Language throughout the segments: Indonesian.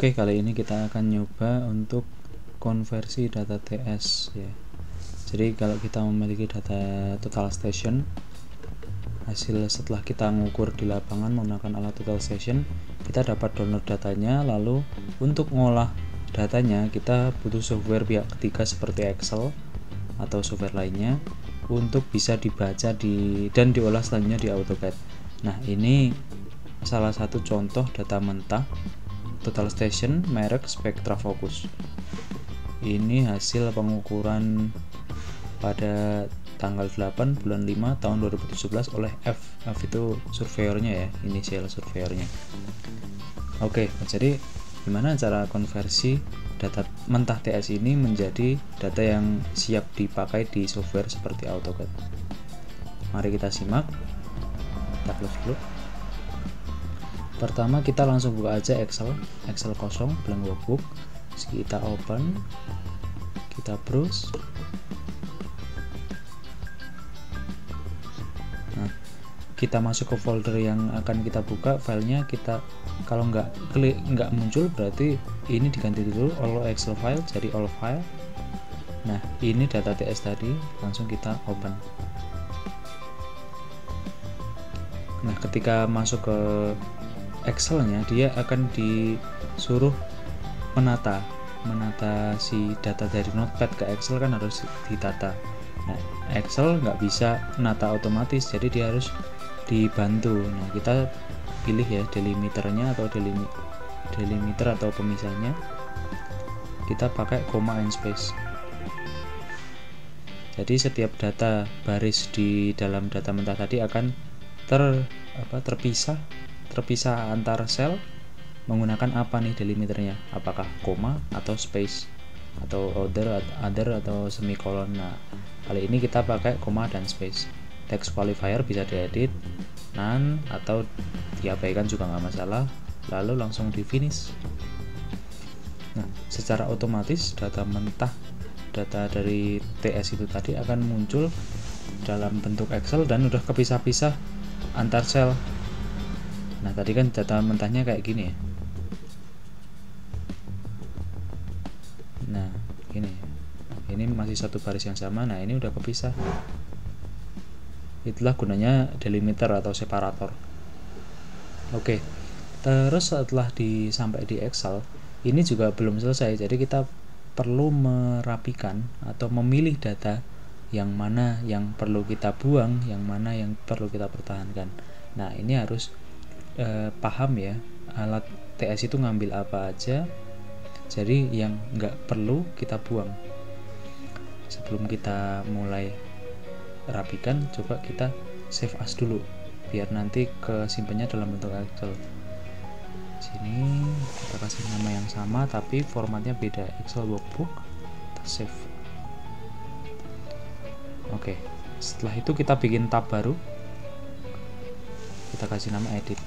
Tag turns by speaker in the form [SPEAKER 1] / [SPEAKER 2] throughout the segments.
[SPEAKER 1] Oke, kali ini kita akan nyoba untuk konversi data TS ya. Jadi kalau kita memiliki data total station, hasil setelah kita mengukur di lapangan menggunakan alat total station, kita dapat download datanya. Lalu untuk ngolah datanya kita butuh software pihak ketiga seperti Excel atau software lainnya untuk bisa dibaca dan diolah selanjutnya di AutoCAD. Nah, ini salah satu contoh data mentah total station merek Spectra Focus. Ini hasil pengukuran pada tanggal 8 bulan 5 tahun 2017 oleh F itu surveyornya ya, inisial surveyornya. Oke, jadi gimana cara konversi data mentah TS ini menjadi data yang siap dipakai di software seperti AutoCAD? Mari kita simak. Kita close dulu. Pertama kita langsung buka aja Excel kosong, blank workbook. Kita open, kita browse. Nah, kita masuk ke folder yang akan kita buka filenya. Kita kalau nggak muncul berarti ini diganti dulu all Excel file jadi all file. Nah, ini data TS tadi, langsung kita open. Nah, ketika masuk ke Excelnya, dia akan disuruh menata si data dari notepad ke Excel, kan harus ditata. Nah, Excel nggak bisa nata otomatis, jadi dia harus dibantu. Nah, kita pilih ya delimiternya atau delimiter atau pemisahnya. Kita pakai koma and space. Jadi setiap data baris di dalam data mentah tadi akan terpisah antar sel menggunakan apa nih delimiternya, apakah koma atau space atau other atau semikolon. Nah, kali ini kita pakai koma dan space. Text qualifier bisa diedit, none atau diabaikan juga nggak masalah, lalu langsung di finish. Nah, secara otomatis data mentah, data dari TS itu tadi akan muncul dalam bentuk Excel dan udah kepisah-pisah antar sel. Nah, tadi kan data mentahnya kayak gini ya. Nah, ini masih satu baris yang sama. Nah, ini udah kepisah. Itulah gunanya delimiter atau separator. Oke, terus setelah sampai di Excel, ini juga belum selesai. Jadi kita perlu merapikan atau memilih data yang mana yang perlu kita buang, yang mana yang perlu kita pertahankan. Nah, ini harus paham ya, alat TS itu ngambil apa aja, jadi yang nggak perlu kita buang. Sebelum kita mulai rapikan, coba kita save as dulu biar nanti kesimpannya dalam bentuk Excel. Sini kita kasih nama yang sama tapi formatnya beda, Excel workbook, kita save. Oke, setelah itu kita bikin tab baru, kita kasih nama edit.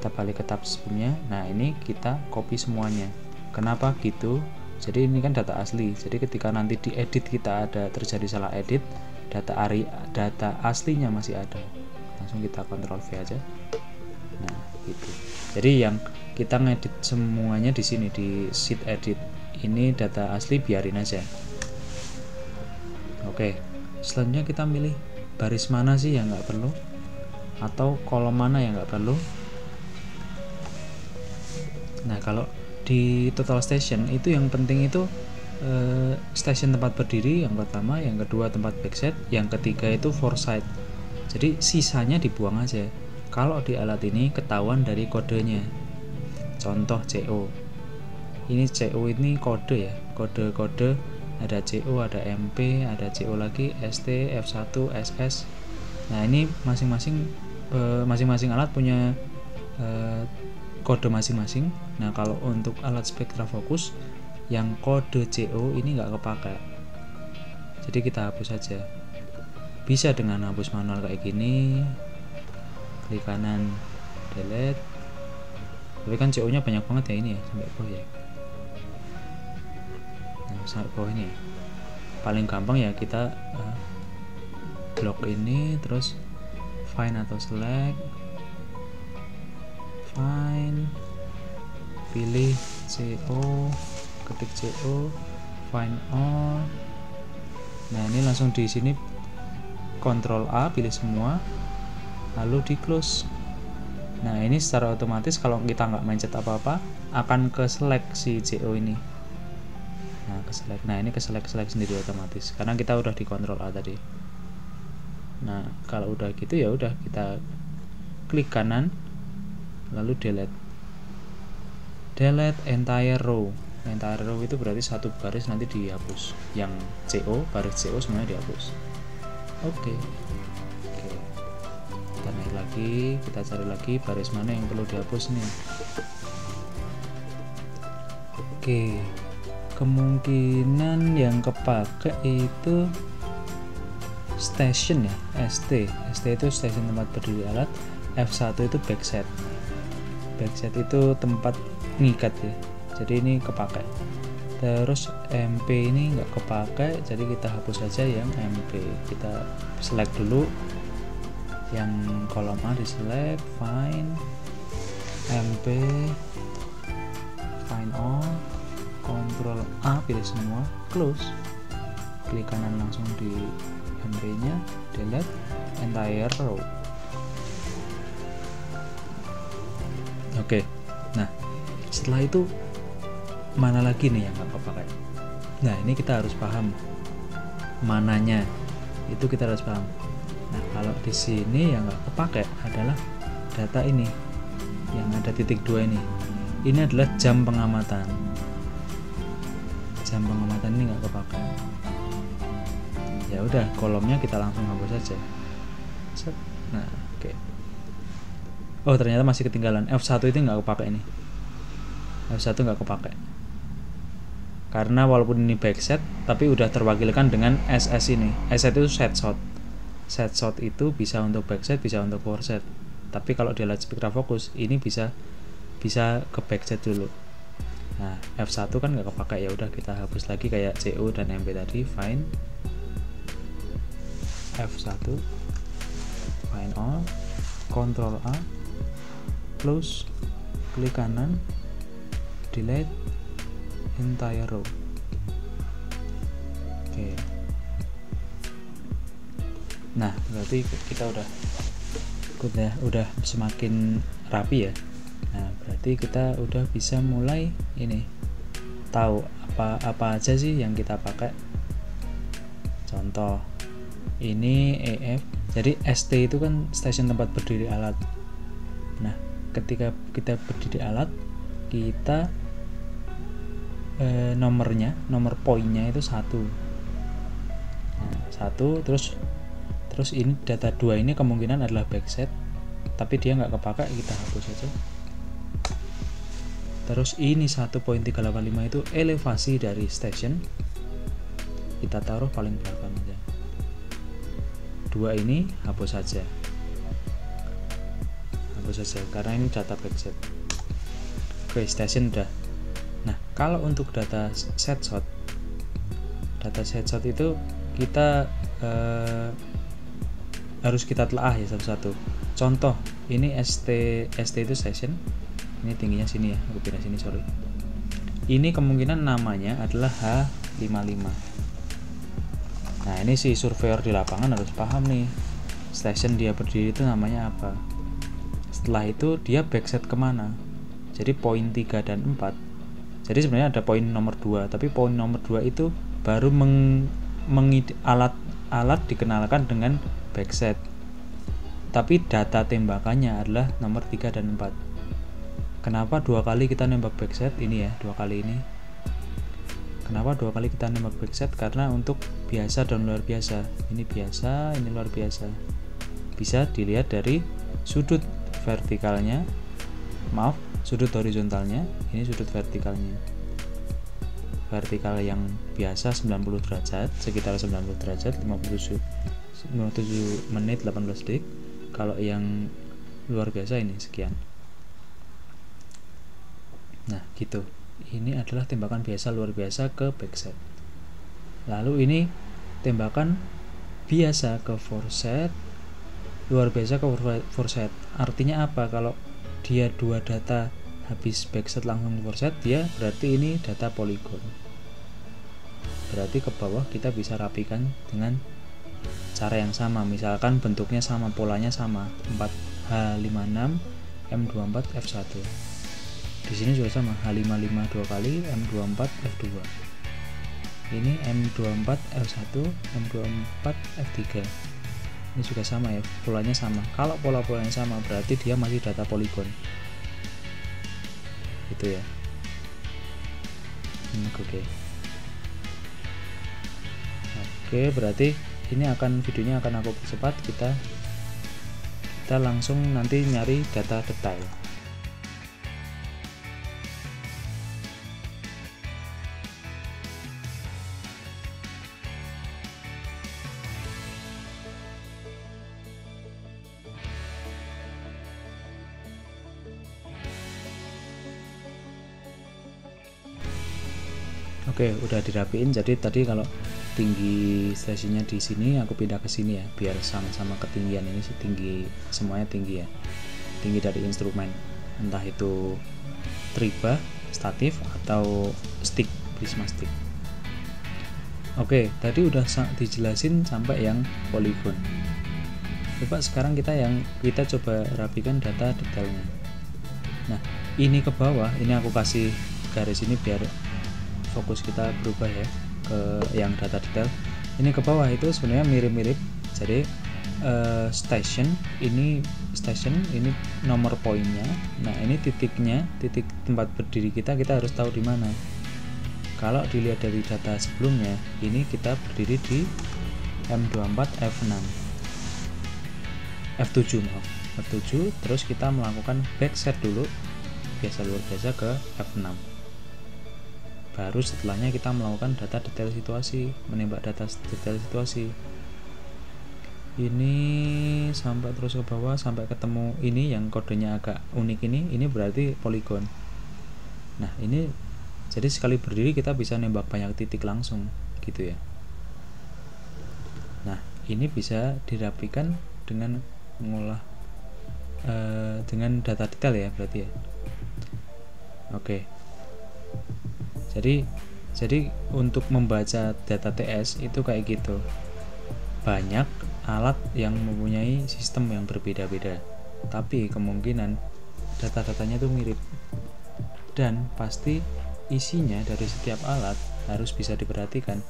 [SPEAKER 1] Kita balik ke tab sebelumnya. Nah, ini kita copy semuanya. Kenapa gitu? Jadi ini kan data asli, jadi ketika nanti diedit kita ada terjadi salah edit, data aslinya masih ada. Langsung kita Ctrl V aja. Nah, gitu. Jadi yang kita ngedit semuanya di sini di sheet edit. Ini data asli biarin aja. Oke, selanjutnya kita milih baris mana sih yang nggak perlu atau kolom mana yang nggak perlu. Nah, kalau di total station itu yang penting itu station tempat berdiri yang pertama, yang kedua tempat backset, yang ketiga itu foresight. Jadi sisanya dibuang aja. Kalau di alat ini ketahuan dari kodenya. Contoh CO. Ini CO ini kode ya, kode-kode ada CO, ada MP, ada CO lagi, ST, F1, SS. Nah, ini masing-masing alat punya kode masing-masing. Nah, kalau untuk alat Spectra Focus yang kode CO ini nggak kepakai, jadi kita hapus saja. Bisa dengan hapus manual kayak gini, klik kanan delete. Tapi kan CO nya banyak banget ya, ini ya sampai bawah ya. Nah, sampai bawah ini ya. Paling gampang ya kita blok ini, terus find atau select, find, pilih CO, ketik CO, find all. Nah ini langsung di sini Ctrl A, pilih semua, lalu di close. Nah ini secara otomatis kalau kita nggak mencet apa-apa akan ke select si CO ini. Nah ke select, nah ini ke select sendiri otomatis karena kita udah di Ctrl A tadi. Nah kalau udah gitu ya udah kita klik kanan lalu delete entire row. Entire row itu berarti satu baris nanti dihapus, yang CO, baris CO semuanya dihapus. Oke. Kita naik lagi, kita cari lagi baris mana yang perlu dihapus nih. Oke, kemungkinan yang kepake itu station ya, ST itu station tempat berdiri alat, F1 itu backset itu tempat ngikat ya, jadi ini kepake. Terus MP ini nggak kepake, jadi kita hapus saja yang MP. Kita select dulu yang kolom A, di select, find MP, find all, Ctrl A, pilih semua, close, klik kanan langsung di MP nya, delete entire row. Oke, nah setelah itu mana lagi nih yang nggak kepakai? Nah ini kita harus paham mananya, itu kita harus paham. Nah kalau di sini yang nggak kepake adalah data ini yang ada titik 2 ini. Ini adalah jam pengamatan. Jam pengamatan ini nggak kepake. Ya udah, kolomnya kita langsung hapus saja. Nah oke. Oh ternyata masih ketinggalan, F1 itu nggak kepake ini. F1 nggak kepake karena walaupun ini backset tapi udah terwakilkan dengan SS ini. SS itu set shot. Set shot itu bisa untuk backset, bisa untuk forset. Tapi kalau dia lihat spektra fokus ini bisa ke backset dulu. Nah F1 kan nggak kepake, ya udah kita hapus lagi kayak CO dan MP tadi. Find F1, find all, Ctrl A, close, klik kanan, delete entire row. Oke. Nah berarti kita udah semakin rapi ya. Nah berarti kita udah bisa mulai ini tahu apa aja sih yang kita pakai. Contoh ini EF, jadi ST itu kan stasiun tempat berdiri alat. Nah ketika kita berdiri alat, kita nomor poinnya itu 1. Nah, 1 terus ini data 2 ini kemungkinan adalah backset tapi dia nggak kepake, kita hapus saja. Terus ini 1.385 itu elevasi dari station, kita taruh paling belakang aja. 2 ini hapus saja karena ini data backset. Oke, station udah. Nah kalau untuk data set shot itu kita harus kita telah ya satu-satu. Contoh ini ST itu station, ini tingginya sini ya, aku pindah sini, sorry. Ini kemungkinan namanya adalah H55. Nah ini si surveyor di lapangan harus paham nih station dia berdiri itu namanya apa. Setelah itu dia backset kemana, jadi poin 3 dan 4. Jadi sebenarnya ada poin nomor 2, tapi poin nomor 2 itu baru alat dikenalkan dengan backset. Tapi data tembakannya adalah nomor 3 dan 4. Kenapa 2 kali kita nembak backset ini ya, 2 kali ini. Kenapa 2 kali kita nembak backset? Karena untuk biasa dan luar biasa. Ini biasa, ini luar biasa. Bisa dilihat dari sudut vertikalnya. Maaf, sudut horizontalnya, ini sudut vertikalnya. Vertikal yang biasa 90 derajat, sekitar 90 derajat, 57 menit 18 detik. Kalau yang luar biasa ini sekian. Nah gitu, ini adalah tembakan biasa luar biasa ke backset. Lalu ini tembakan biasa ke forset, luar biasa ke forset. Artinya apa? Kalau dia 2 data habis backset langsung foreset, dia berarti ini data polygon. Berarti ke bawah kita bisa rapikan dengan cara yang sama, misalkan bentuknya sama, polanya sama, 4H56 M24 F1. Di sini juga sama, H55 2 kali M24 F2. Ini M24 F1, M24 F3. Ini juga sama ya, polanya sama. Kalau pola-polanya sama berarti dia masih data polygon. Gitu ya. Oke. Oke, berarti ini videonya akan aku percepat. Kita langsung nanti nyari data detail. Oke, udah dirapiin. Jadi tadi kalau tinggi stasiunnya di sini, aku pindah ke sini ya, biar sama-sama ketinggian. Ini sih tinggi, semuanya tinggi ya, tinggi dari instrumen, entah itu triba, statif, atau stick, prisma stick. Oke, tadi udah dijelasin sampai yang polygon. Coba sekarang kita coba rapikan data detailnya. Nah, ini ke bawah, ini aku kasih garis ini biar fokus kita berubah ya ke yang data detail. Ini ke bawah itu sebenarnya mirip-mirip. Jadi station ini nomor poinnya. Nah, ini titiknya, titik tempat berdiri kita harus tahu di mana. Kalau dilihat dari data sebelumnya, ini kita berdiri di M24 F6 F7 maaf, F7, terus kita melakukan backset dulu biasa luar biasa ke F6. Baru setelahnya kita melakukan data detail situasi, menembak data detail situasi. Ini sampai terus ke bawah sampai ketemu ini yang kodenya agak unik ini berarti polygon. Nah, ini jadi sekali berdiri kita bisa nembak banyak titik langsung gitu ya. Nah, ini bisa dirapikan dengan mengolah dengan data detail ya berarti ya. Oke. Jadi untuk membaca data TS itu kayak gitu. Banyak alat yang mempunyai sistem yang berbeda-beda, tapi kemungkinan data-datanya itu mirip. Dan pasti isinya dari setiap alat harus bisa diperhatikan.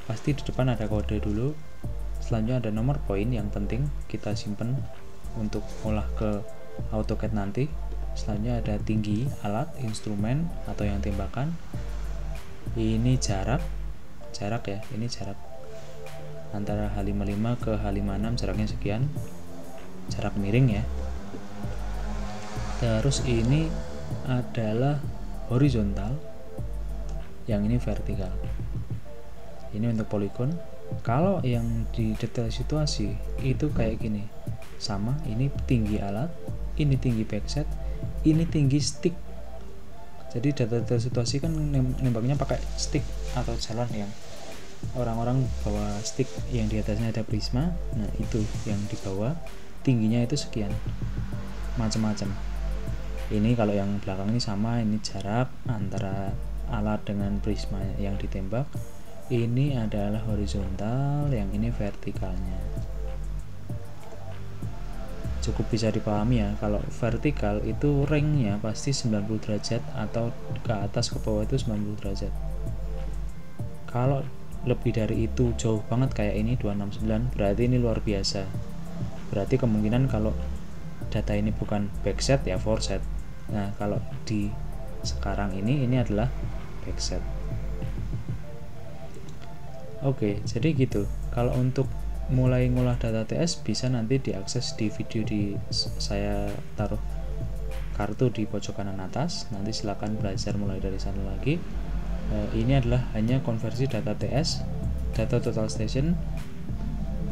[SPEAKER 1] Pasti di depan ada kode dulu, selanjutnya ada nomor poin yang penting kita simpen untuk olah ke AutoCAD nanti. Selanjutnya ada tinggi alat, instrumen atau yang tembakan. Ini jarak ya, ini jarak antara H55 ke H56, jaraknya sekian, jarak miring ya. Terus ini adalah horizontal, yang ini vertikal. Ini untuk polygon. Kalau yang di detail situasi itu kayak gini, sama, ini tinggi alat, ini tinggi backset, ini tinggi stick. Jadi data situasi kan nembaknya pakai stick atau jalan yang orang-orang bawa stick yang di atasnya ada prisma. Nah, itu yang di bawah tingginya itu sekian, macam-macam. Ini kalau yang belakang ini sama, ini jarak antara alat dengan prisma yang ditembak. Ini adalah horizontal, yang ini vertikalnya. Cukup bisa dipahami ya, kalau vertikal itu ringnya pasti 90 derajat atau ke atas ke bawah itu 90 derajat. Kalau lebih dari itu jauh banget kayak ini 269, berarti ini luar biasa. Berarti kemungkinan kalau data ini bukan backset ya foreset. Nah, kalau di sekarang ini adalah backset. Oke, jadi gitu. Kalau untuk mulai ngolah data TS bisa nanti diakses di video saya taruh kartu di pojok kanan atas. Nanti silakan belajar mulai dari sana lagi. Ini adalah hanya konversi data TS, data total station,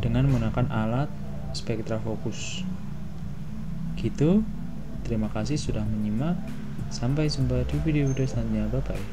[SPEAKER 1] dengan menggunakan alat spektra fokus. Gitu. Terima kasih sudah menyimak. Sampai jumpa di video selanjutnya. Bye bye.